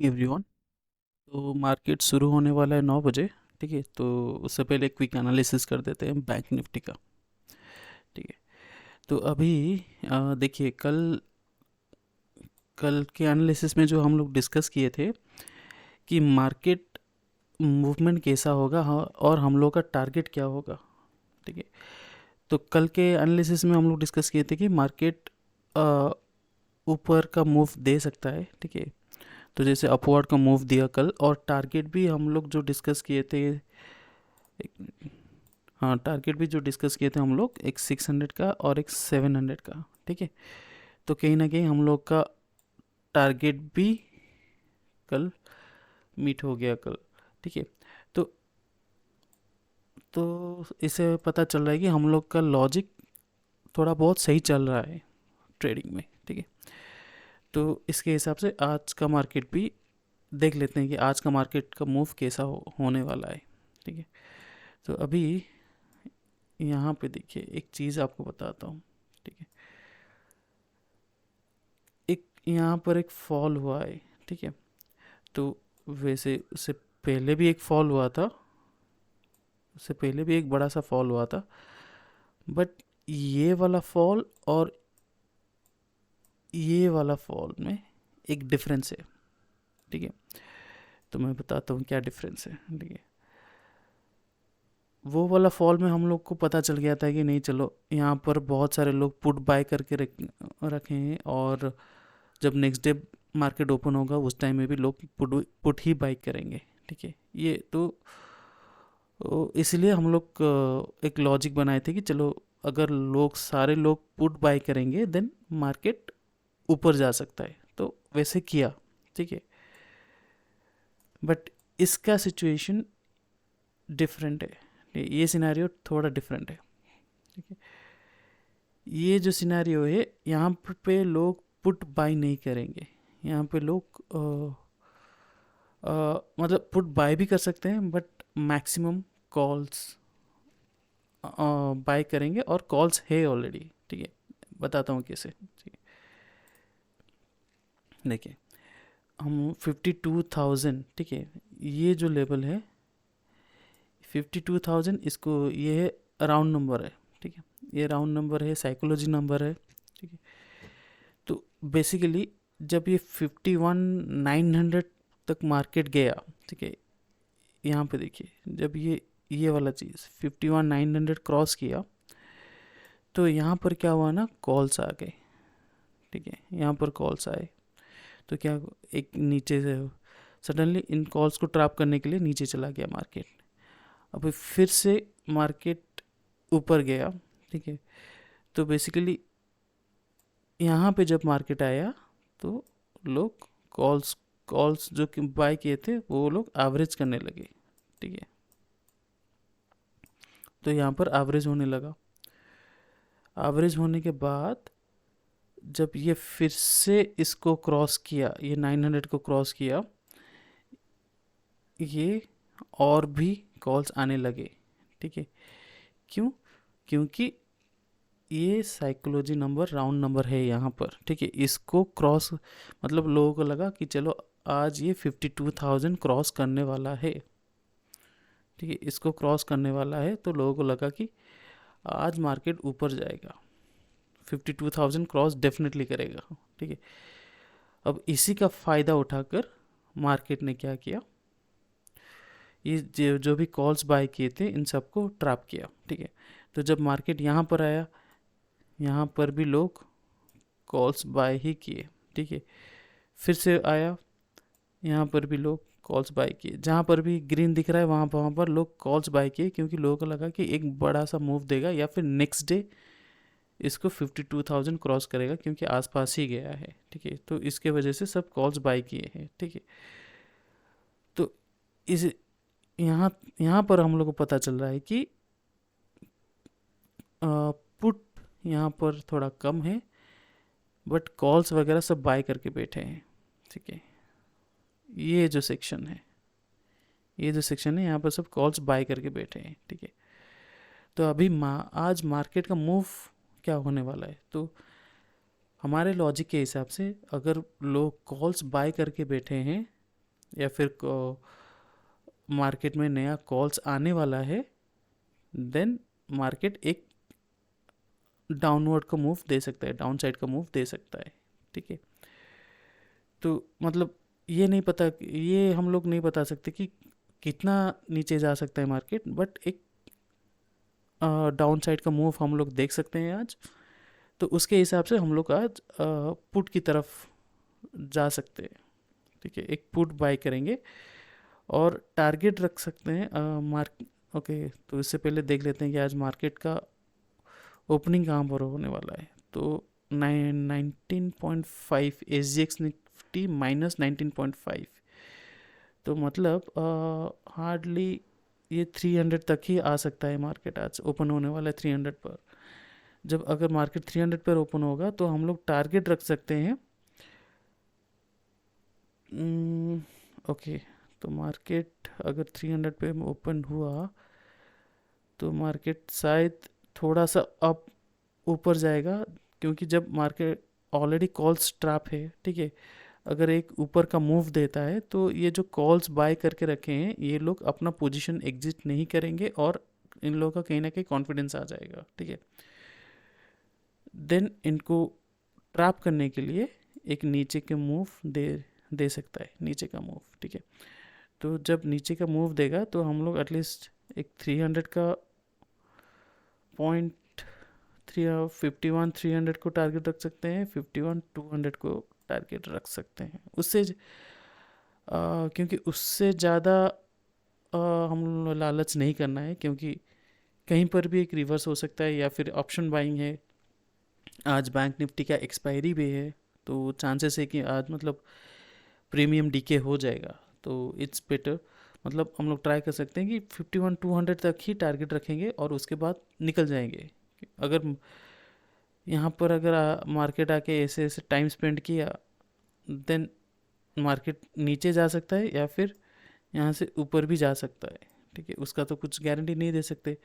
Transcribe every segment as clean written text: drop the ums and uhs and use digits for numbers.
Everyone. तो market शुरू होने वाला है 9 बजे। ठीक है, तो उससे पहले क्विक एनालिसिस कर देते हैं बैंक निफ्टी का। ठीक है, तो अभी देखिए, कल कल के एनालिसिस में जो हम लोग डिस्कस किए थे कि मार्केट मूवमेंट कैसा होगा, हाँ, और हम लोग का टारगेट क्या होगा। ठीक है, तो कल के एनालिसिस में हम लोग डिस्कस किए थे कि मार्केट ऊपर का मूव दे सकता है। ठीक है, तो जैसे अपवर्ड का मूव दिया कल, और टारगेट भी हम लोग जो डिस्कस किए थे, हाँ, टारगेट भी जो डिस्कस किए थे हम लोग, एक 600 का और एक 700 का। ठीक है, तो कहीं ना कहीं हम लोग का टारगेट भी कल मीट हो गया कल। ठीक है, तो इससे पता चल रहा है कि हम लोग का लॉजिक थोड़ा बहुत सही चल रहा है ट्रेडिंग में। ठीक है, तो इसके हिसाब से आज का मार्केट भी देख लेते हैं कि आज का मार्केट का मूव कैसा होने वाला है। ठीक है, तो अभी यहाँ पे देखिए, एक चीज़ आपको बताता हूँ। ठीक है, एक यहाँ पर एक फॉल हुआ है। ठीक है, तो वैसे उससे पहले भी एक फॉल हुआ था, उससे पहले भी एक बड़ा सा फॉल हुआ था, बट ये वाला फॉल और ये वाला फॉल में एक डिफरेंस है। ठीक है, तो मैं बताता हूँ क्या डिफरेंस है। ठीक है, वो वाला फॉल में हम लोग को पता चल गया था कि नहीं, चलो यहाँ पर बहुत सारे लोग पुट बाय करके रखे हैं, और जब नेक्स्ट डे मार्केट ओपन होगा उस टाइम में भी लोग पुट ही बाई करेंगे। ठीक है, ये तो इसलिए हम लोग एक लॉजिक बनाए थे कि चलो, अगर सारे लोग पुट बाई करेंगे देन मार्केट ऊपर जा सकता है, तो वैसे किया। ठीक है, बट इसका सिचुएशन डिफरेंट है, ये सिनेरियो थोड़ा डिफरेंट है। ठीक है, ये जो सिनेरियो है, यहाँ पे लोग पुट बाई नहीं करेंगे। यहाँ पे लोग मतलब पुट बाय भी कर सकते हैं, बट मैक्सिमम कॉल्स बाय करेंगे, और कॉल्स है ऑलरेडी। ठीक है, बताता हूँ कैसे। ठीक है, देखिए, हम 52,000, ठीक है, ये जो लेवल है 52,000, इसको, ये है राउंड नंबर है। ठीक है, ये राउंड नंबर है, साइकोलॉजी नंबर है। ठीक है, तो बेसिकली जब ये 51,900 तक मार्केट गया, ठीक है, यहाँ पे देखिए, जब ये वाला चीज़ 51,900 क्रॉस किया, तो यहाँ पर क्या हुआ ना, कॉल्स आ गए। ठीक है, यहाँ पर कॉल्स आए, तो क्या, एक नीचे से सडनली इन कॉल्स को ट्रैप करने के लिए नीचे चला गया मार्केट। अब फिर से मार्केट ऊपर गया। ठीक है, तो बेसिकली यहाँ पे जब मार्केट आया, तो लोग कॉल्स कॉल्स जो कि बाय किए थे वो लोग एवरेज करने लगे। ठीक है, तो यहाँ पर एवरेज होने लगा। एवरेज होने के बाद जब ये फिर से इसको क्रॉस किया, ये 900 को क्रॉस किया, ये और भी कॉल्स आने लगे। ठीक है, क्यों? क्योंकि ये साइकोलॉजी नंबर, राउंड नंबर है यहाँ पर। ठीक है, इसको क्रॉस, मतलब लोगों को लगा कि चलो आज ये 52,000 क्रॉस करने वाला है। ठीक है, इसको क्रॉस करने वाला है, तो लोगों को लगा कि आज मार्केट ऊपर जाएगा, 52,000 क्रॉस डेफिनेटली करेगा। ठीक है, अब इसी का फ़ायदा उठाकर मार्केट ने क्या किया, ये जो भी कॉल्स बाय किए थे इन सबको ट्रैप किया। ठीक है, तो जब मार्केट यहाँ पर आया, यहाँ पर भी लोग कॉल्स बाय ही किए। ठीक है, फिर से आया, यहाँ पर भी लोग कॉल्स बाय किए, जहाँ पर भी ग्रीन दिख रहा है वहाँ पर लोग कॉल्स बाय किए, क्योंकि लोगों को लगा कि एक बड़ा सा मूव देगा, या फिर नेक्स्ट डे इसको 52,000 क्रॉस करेगा, क्योंकि आसपास ही गया है। ठीक है, तो इसके वजह से सब कॉल्स बाय किए हैं। ठीक है, तो इस यहाँ यहाँ पर हम लोग को पता चल रहा है कि पुट यहाँ पर थोड़ा कम है, बट कॉल्स वगैरह सब बाय करके बैठे हैं। ठीक है, ये जो सेक्शन है, ये जो सेक्शन है, यहाँ पर सब कॉल्स बाय करके बैठे हैं। ठीक है, तो अभी आज मार्केट का मूव क्या होने वाला है, तो हमारे लॉजिक के हिसाब से अगर लोग कॉल्स बाय करके बैठे हैं, या फिर मार्केट में नया कॉल्स आने वाला है, देन मार्केट एक डाउनवर्ड का मूव दे सकता है, डाउन साइड का मूव दे सकता है। ठीक है, तो मतलब ये नहीं पता, ये हम लोग नहीं बता सकते कि कितना नीचे जा सकता है मार्केट, बट एक डाउन साइड का मूव हम लोग देख सकते हैं आज। तो उसके हिसाब से हम लोग आज पुट की तरफ जा सकते हैं। ठीक है, एक पुट बाय करेंगे और टारगेट रख सकते हैं मार्क ओके। तो इससे पहले देख लेते हैं कि आज मार्केट का ओपनिंग कहाँ पर होने वाला है। तो 19.5 SGX निफ्टी -19.5, तो मतलब हार्डली ये 300 तक ही आ सकता है। मार्केट आज ओपन होने वाला है 300 पर। जब अगर मार्केट 300 पर ओपन होगा तो हम लोग टारगेट रख सकते हैं। ओके, तो मार्केट अगर 300 पे ओपन हुआ तो मार्केट शायद थोड़ा सा अप ऊपर जाएगा, क्योंकि जब मार्केट ऑलरेडी कॉल्स ट्रैप है, ठीक है, अगर एक ऊपर का मूव देता है तो ये जो कॉल्स बाय करके रखे हैं ये लोग अपना पोजीशन एग्जिट नहीं करेंगे और इन लोगों का कहीं ना कहीं कॉन्फिडेंस आ जाएगा। ठीक है, देन इनको ट्रैप करने के लिए एक नीचे के मूव दे सकता है, नीचे का मूव। ठीक है, तो जब नीचे का मूव देगा तो हम लोग एटलीस्ट एक 300 का पॉइंट 51 300 को टारगेट रख सकते हैं, 51 200 को टारगेट रख सकते हैं। उससे क्योंकि उससे ज़्यादा हम लालच नहीं करना है, क्योंकि कहीं पर भी एक रिवर्स हो सकता है, या फिर ऑप्शन बाइंग है। आज बैंक निफ्टी का एक्सपायरी भी है, तो चांसेस है कि आज मतलब प्रीमियम डीके हो जाएगा। तो इट्स बेटर, मतलब हम लोग ट्राई कर सकते हैं कि 51 200 तक ही टारगेट रखेंगे और उसके बाद निकल जाएंगे। अगर यहाँ पर अगर मार्केट आके ऐसे ऐसे टाइम स्पेंड किया, देन मार्केट नीचे जा सकता है या फिर यहाँ से ऊपर भी जा सकता है। ठीक है, उसका तो कुछ गारंटी नहीं दे सकते,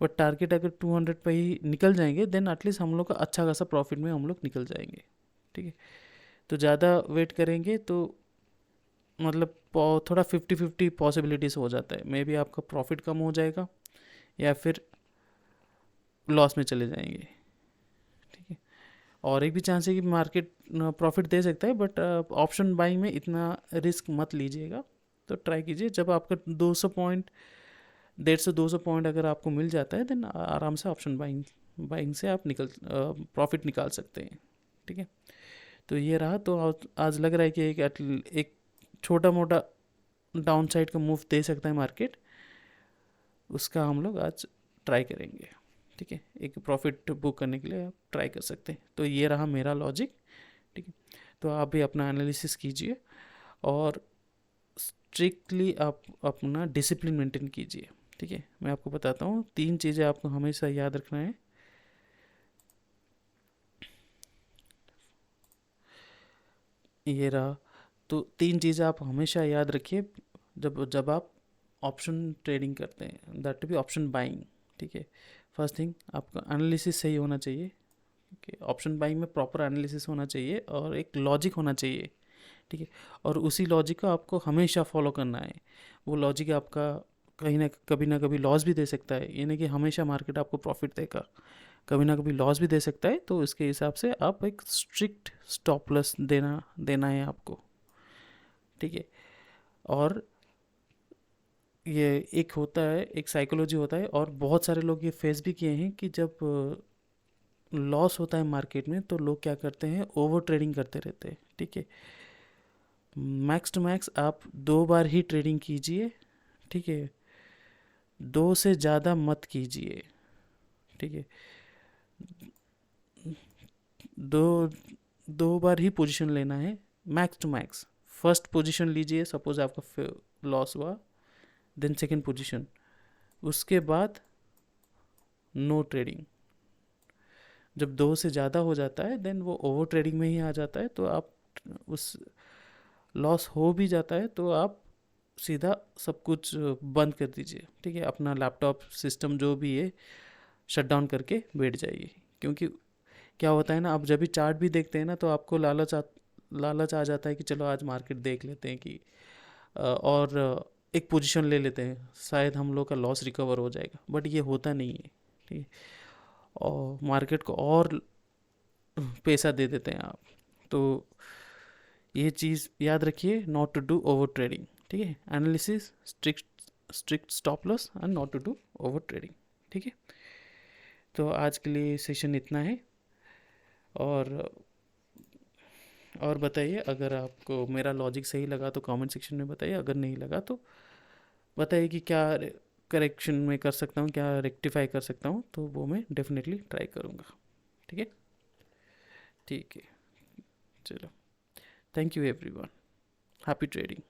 बट टारगेट अगर 200 पे ही निकल जाएंगे देन एटलीस्ट हम लोग का अच्छा खासा प्रॉफिट में हम लोग निकल जाएंगे। ठीक है, तो ज़्यादा वेट करेंगे तो मतलब थोड़ा 50-50 पॉसिबिलिटीज़ हो जाता है। मे बी आपका प्रॉफिट कम हो जाएगा या फिर लॉस में चले जाएंगे। ठीक है, और एक भी चांस है कि मार्केट प्रॉफिट दे सकता है, बट ऑप्शन बाइंग में इतना रिस्क मत लीजिएगा। तो ट्राई कीजिए, जब आपका 200 पॉइंट 150 200 पॉइंट अगर आपको मिल जाता है देन आराम से ऑप्शन बाइंग से आप प्रॉफिट निकाल सकते हैं। ठीक है, तो ये रहा। तो आज लग रहा है कि एक छोटा मोटा डाउन साइड का मूव दे सकता है मार्केट, उसका हम लोग आज ट्राई करेंगे। ठीक है, एक प्रॉफिट बुक करने के लिए आप ट्राई कर सकते हैं। तो ये रहा मेरा लॉजिक। ठीक है, तो आप भी अपना एनालिसिस कीजिए और स्ट्रिक्टली आप अपना डिसिप्लिन मेंटेन कीजिए। ठीक है, मैं आपको बताता हूँ 3 चीज़ें आपको हमेशा याद रखना है। ये रहा, तो 3 चीज़ें आप हमेशा याद रखिए जब जब आप ऑप्शन ट्रेडिंग करते हैं, दैट भी ऑप्शन बाइंग। ठीक है, फर्स्ट थिंग आपका एनालिसिस सही होना चाहिए। ठीक है, ऑप्शन बाइंग में प्रॉपर एनालिसिस होना चाहिए और एक लॉजिक होना चाहिए। ठीक है, और उसी लॉजिक को आपको हमेशा फॉलो करना है। वो लॉजिक आपका कहीं ना कभी लॉस भी दे सकता है, ये नहीं कि हमेशा मार्केट आपको प्रॉफिट देगा, कभी ना कभी लॉस भी दे सकता है। तो इसके हिसाब से आप एक स्ट्रिक्ट स्टॉप लॉस देना है आपको। ठीक है, और ये एक होता है, एक साइकोलॉजी होता है, और बहुत सारे लोग ये फेस भी किए हैं कि जब लॉस होता है मार्केट में तो लोग क्या करते हैं, ओवर ट्रेडिंग करते रहते हैं। ठीक है, मैक्स टू मैक्स आप 2 बार ही ट्रेडिंग कीजिए। ठीक है, 2 से ज़्यादा मत कीजिए। ठीक है, दो 2 बार ही पोजीशन लेना है, max to max. First position लीजिए, सपोज आपका लॉस हुआ, देन सेकंड पोजीशन, उसके बाद नो ट्रेडिंग। जब 2 से ज़्यादा हो जाता है देन वो ओवर ट्रेडिंग में ही आ जाता है। तो आप उस लॉस हो भी जाता है तो आप सीधा सब कुछ बंद कर दीजिए। ठीक है, अपना लैपटॉप सिस्टम जो भी है शट डाउन करके बैठ जाइए। क्योंकि क्या होता है ना, आप जब भी चार्ट भी देखते हैं ना तो आपको लालच आ जाता है कि चलो आज मार्केट देख लेते हैं कि और एक पोजीशन ले लेते हैं, शायद हम लोग का लॉस रिकवर हो जाएगा, बट ये होता नहीं है। ठीक है, और मार्केट को और पैसा दे देते हैं आप। तो ये चीज़ याद रखिए, not to do over trading. ठीक है, analysis, strict stop loss and not to do over trading. ठीक है, तो आज के लिए सेशन इतना है। और बताइए, अगर आपको मेरा लॉजिक सही लगा तो कमेंट सेक्शन में बताइए, अगर नहीं लगा तो बताइए कि क्या करेक्शन में कर सकता हूँ, क्या रेक्टिफाई कर सकता हूँ, तो वो मैं डेफिनेटली ट्राई करूँगा। ठीक है, ठीक है, चलो, thank you everyone, happy trading.